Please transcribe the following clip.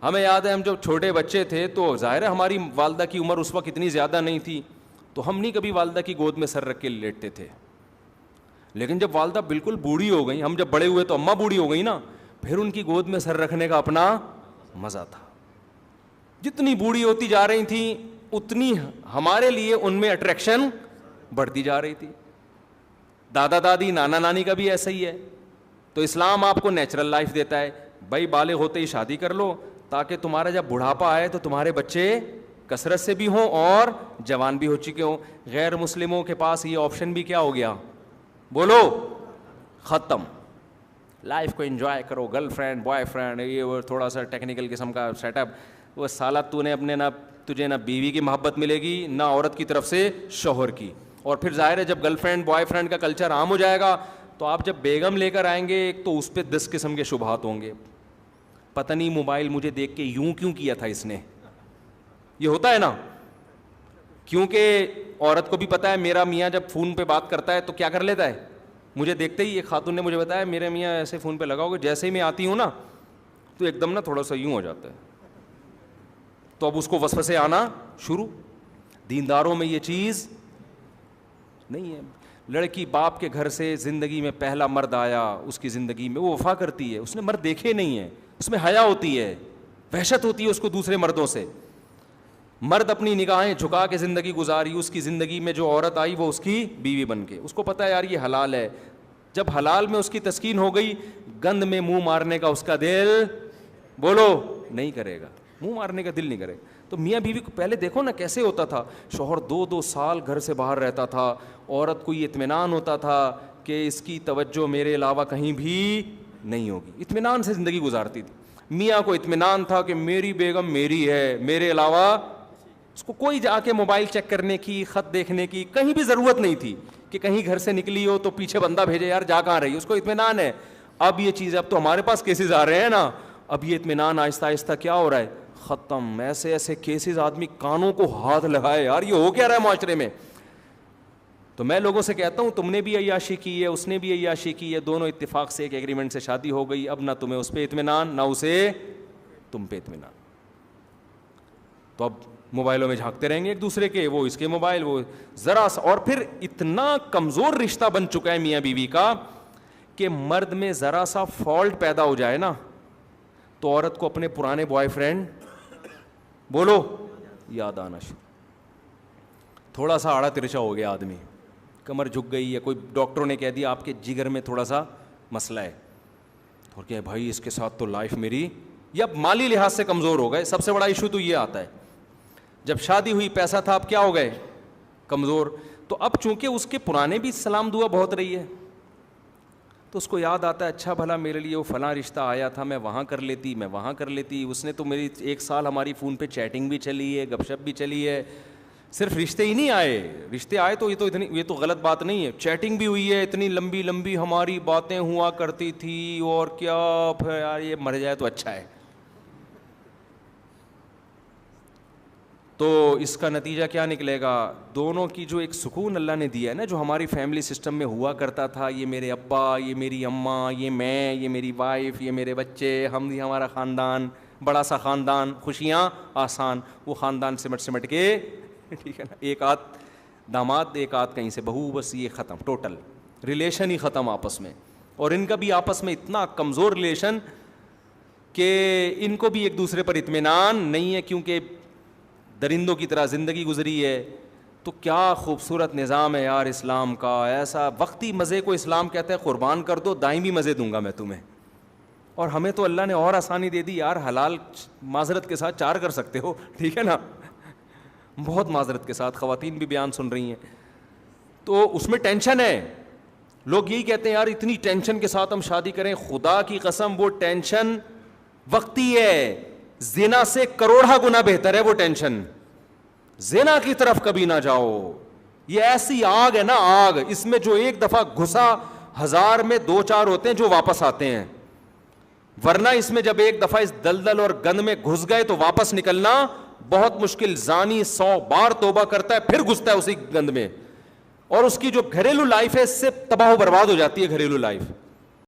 ہمیں یاد ہے ہم جب چھوٹے بچے تھے تو ظاہر ہے ہماری والدہ کی عمر اس وقت اتنی زیادہ نہیں تھی, تو ہم نہیں کبھی والدہ کی گود میں سر رکھ کے لیٹتے تھے. لیکن جب والدہ بالکل بوڑھی ہو گئی, ہم جب بڑے ہوئے تو اماں بوڑھی ہو گئی نا, پھر ان کی گود میں سر رکھنے کا اپنا مزہ تھا. جتنی بوڑھی ہوتی جا رہی تھیں اتنی ہمارے لیے ان میں اٹریکشن بڑھتی جا رہی تھی. دادا دادی نانا نانی کا بھی ایسا ہی ہے. تو اسلام آپ کو نیچرل لائف دیتا ہے, بھائی بالغ ہوتے ہی شادی کر لو تاکہ تمہارا جب بڑھاپا آئے تو تمہارے بچے کثرت سے بھی ہوں اور جوان بھی ہو چکے ہوں. غیر مسلموں کے پاس یہ آپشن بھی کیا ہو گیا, بولو, ختم. لائف کو انجوائے کرو, گرل فرینڈ بوائے فرینڈ, یہ وہ تھوڑا سا ٹیکنیکل قسم کا سیٹ اپ. وہ سالہ تو نے اپنے تجھے نہ بیوی کی محبت ملے گی نہ عورت کی طرف سے شوہر کی. اور پھر ظاہر ہے جب گرل فرینڈ بوائے فرینڈ کا کلچر عام ہو جائے گا تو آپ جب بیگم لے کر آئیں گے ایک تو اس پہ 10 قسم کے شبہات ہوں گے. پتہ نہیں موبائل مجھے دیکھ کے یوں کیوں کیا تھا اس نے, یہ ہوتا ہے نا. کیونکہ عورت کو بھی پتہ ہے میرا میاں جب فون پہ بات کرتا ہے تو کیا کر لیتا ہے. مجھے دیکھتے ہی ایک خاتون نے مجھے بتایا میرے میاں ایسے فون پہ لگاؤ گے, جیسے ہی میں آتی ہوں نا تو ایک دم نا تھوڑا سا یوں ہو جاتا ہے. تو اب اس کو وسوسے آنا شروع. دینداروں میں یہ چیز نہیں ہے. لڑکی باپ کے گھر سے زندگی میں پہلا مرد آیا, اس کی زندگی میں وہ وفا کرتی ہے, اس نے مرد دیکھے نہیں ہیں, اس میں حیا ہوتی ہے, وحشت ہوتی ہے اس کو دوسرے مردوں سے. مرد اپنی نگاہیں جھکا کے زندگی گزاری, اس کی زندگی میں جو عورت آئی وہ اس کی بیوی بن کے, اس کو پتہ ہے یار یہ حلال ہے. جب حلال میں اس کی تسکین ہو گئی, گند میں منہ مارنے کا اس کا دل, بولو, نہیں کرے گا, منہ مارنے کا دل نہیں کرے گا. تو میاں بیوی کو پہلے دیکھو نا کیسے ہوتا تھا. شوہر 2 سال گھر سے باہر رہتا تھا, عورت کو یہ اطمینان ہوتا تھا کہ اس کی توجہ میرے علاوہ کہیں بھی نہیں ہوگی, اطمینان سے زندگی گزارتی تھی. میاں کو اطمینان تھا کہ میری بیگم میری ہے, میرے علاوہ اس کو کوئی جا کے موبائل چیک کرنے کی, خط دیکھنے کی کہیں بھی ضرورت نہیں تھی کہ کہیں گھر سے نکلی ہو تو پیچھے بندہ بھیجے یار جا کہاں رہی, اس کو اطمینان ہے. اب یہ چیز, اب تو ہمارے پاس کیسز آ رہے ہیں نا, اب یہ اطمینان آہستہ آہستہ کیا ہو رہا ہے, ختم. ایسے ایسے کیسز آدمی کانوں کو ہاتھ لگائے یار یہ ہو کیا رہا ہے معاشرے میں. تو میں لوگوں سے کہتا ہوں تم نے بھی عیاشی کی ہے, اس نے بھی عیاشی کی ہے, دونوں اتفاق سے ایک ایگریمنٹ سے شادی ہو گئی, اب نہ تمہیں اس پہ اطمینان نہ اسے تم پہ اطمینان. تو اب موبائلوں میں جھانکتے رہیں گے ایک دوسرے کے, وہ اس کے موبائل, وہ ذرا سا. اور پھر اتنا کمزور رشتہ بن چکا ہے میاں بیوی کا کہ مرد میں ذرا سا فالٹ پیدا ہو جائے نا تو عورت کو اپنے پرانے بوائے فرینڈ, بولو, یاد آنا شروع. تھوڑا سا آڑا ترچا ہو گیا آدمی, کمر جھک گئی ہے, کوئی ڈاکٹروں نے کہہ دیا آپ کے جگر میں تھوڑا سا مسئلہ ہے, اور کہ بھائی اس کے ساتھ تو لائف میری, یا مالی لحاظ سے کمزور ہو گئے. سب سے بڑا ایشو تو یہ آتا ہے جب شادی ہوئی پیسہ تھا, اب کیا ہو گئے, کمزور. تو اب چونکہ اس کے پرانے بھی سلام دعا بہت رہی ہے تو اس کو یاد آتا ہے اچھا بھلا میرے لیے وہ فلاں رشتہ آیا تھا, میں وہاں کر لیتی, میں وہاں کر لیتی, اس نے تو میری 1 سال ہماری فون پہ چیٹنگ بھی چلی ہے, گپ شپ بھی چلی ہے. صرف رشتے ہی نہیں آئے, رشتے آئے تو یہ تو غلط بات نہیں ہے, چیٹنگ بھی ہوئی ہے, اتنی لمبی لمبی ہماری باتیں ہوا کرتی تھی, اور کیا پھر یار یہ مر جائے تو اچھا ہے. تو اس کا نتیجہ کیا نکلے گا, دونوں کی جو ایک سکون اللہ نے دیا ہے نا, جو ہماری فیملی سسٹم میں ہوا کرتا تھا, یہ میرے ابا, یہ میری اماں, یہ میں, یہ میری وائف, یہ میرے بچے, ہم, یہ ہمارا خاندان, بڑا سا خاندان, خوشیاں آسان, وہ خاندان سمٹ کے, ٹھیک ہے نا, ایک آدھ داماد ایک آدھ کہیں سے بہو, بس یہ ختم, ٹوٹل ریلیشن ہی ختم آپس میں. اور ان کا بھی آپس میں اتنا کمزور ریلیشن کہ ان کو بھی ایک دوسرے پر اطمینان نہیں ہے, کیونکہ درندوں کی طرح زندگی گزری ہے. تو کیا خوبصورت نظام ہے یار اسلام کا, ایسا وقتی مزے کو اسلام کہتا ہے قربان کر دو, دائمی مزے دوں گا میں تمہیں. اور ہمیں تو اللہ نے اور آسانی دے دی یار, حلال معذرت کے ساتھ 4 کر سکتے ہو, ٹھیک ہے نا, بہت معذرت کے ساتھ. خواتین بھی بیان سن رہی ہیں تو اس میں ٹینشن ہے. لوگ یہی کہتے ہیں یار اتنی ٹینشن کے ساتھ ہم شادی کریں, خدا کی قسم وہ ٹینشن وقتی ہے, زنا سے کروڑا گنا بہتر ہے وہ ٹینشن. زنا کی طرف کبھی نہ جاؤ, یہ ایسی آگ ہے نا آگ, اس میں جو ایک دفعہ گھسا 1000 میں 2-4 ہوتے ہیں جو واپس آتے ہیں, ورنہ اس میں جب ایک دفعہ اس دلدل اور گند میں گھس گئے تو واپس نکلنا بہت مشکل. زانی 100 بار توبہ کرتا ہے پھر گھستا ہے اسی گند میں, اور اس کی جو گھریلو لائف ہے اس سے تباہ و برباد ہو جاتی ہے گھریلو لائف.